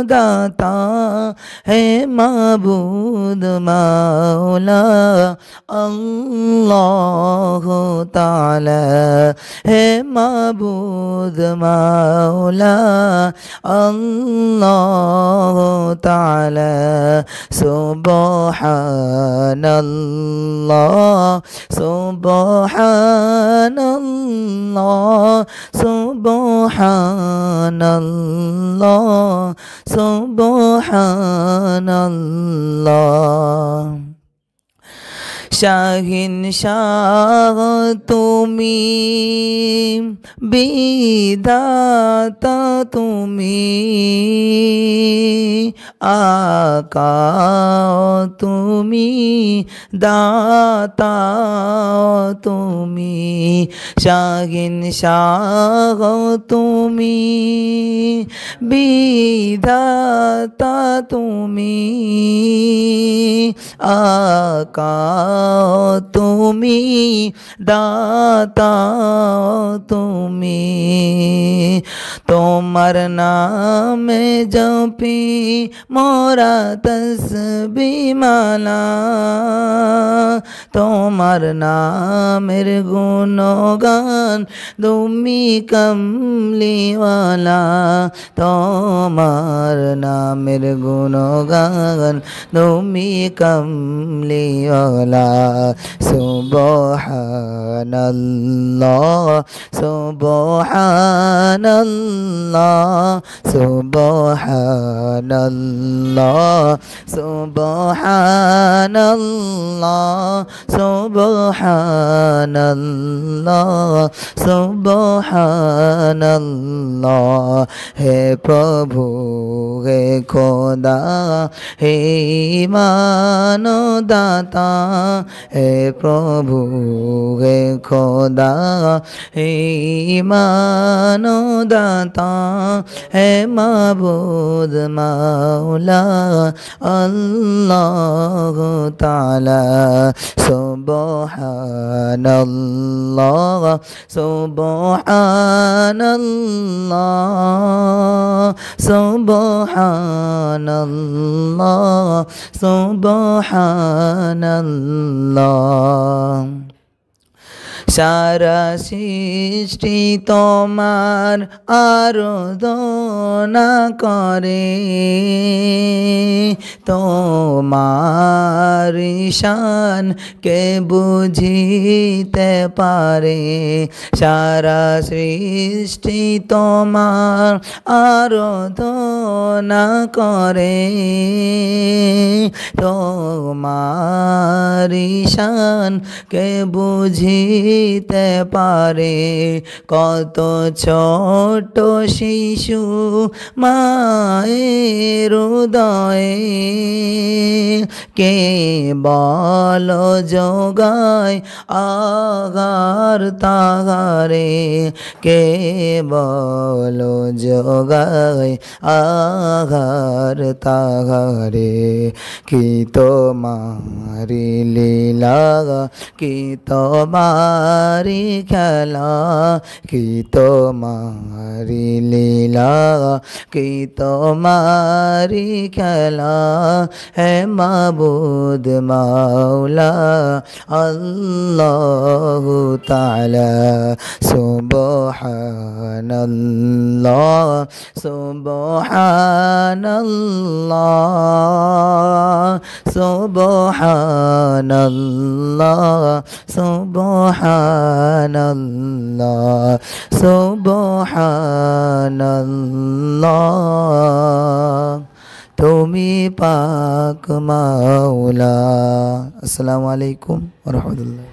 दाता है माबूद मौला अल्लाह ताला है माबूद मौला अल्लाह ताला सुबहानल्लाह सुबहानल्लाह सुबहानल्लाह सुबहानल्लाह शाहिन शाह तुमी विधाता तुमी आका तुमी दाता तुमी शाहिन शाह तुमी विधाता तुमी आका तुमी दाता तुमी तोमर नाम जपी मोरा तस्बीह माला तोमर नामेर गुणगान तुमी कमली वाला तोमर नामेर गुणगान तुमी कमली वाला सुबहानल्लाह सुबहानल्लाह सुबहानल्लाह सुबहानल्लाह सुबहानल्लाह सुबहानल्लाह हे प्रभु हे खुदा हे ईमान दाता हे प्रभु हे खुदा हे ईमान दाता हे माबूद मौला अल्लाह ताला सुबहानल्लाह सुबहानल्लाह सुबहानल्लाह सुबहानल्लाह सारा सृष्टि तोमार आराधना करे तोमार शान के बुझिते पारे सारा सृष्टि तोमार आराधना करे तोमार शान के बुझिते पारे कत छोट शिशु माয়ের হৃদয়ে কে বল যোগায় আগার তাগারে কে বল যোগায় আগার তাগারে কি তোমারি লীলা কি তোমারি খেলা কি তোমারি লীলা কি তোমারি খেলা হে মাবুদ মাওলা আল্লাহ তাআলা সুবহানাল্লাহ সুবহানাল্লাহ সুবহানাল্লাহ সুবহানাল্লাহ সুবহানাল্লাহ তুমি পাক মাওলা। আসসালামু আলাইকুম ওয়া রাহমাতুল্লাহ।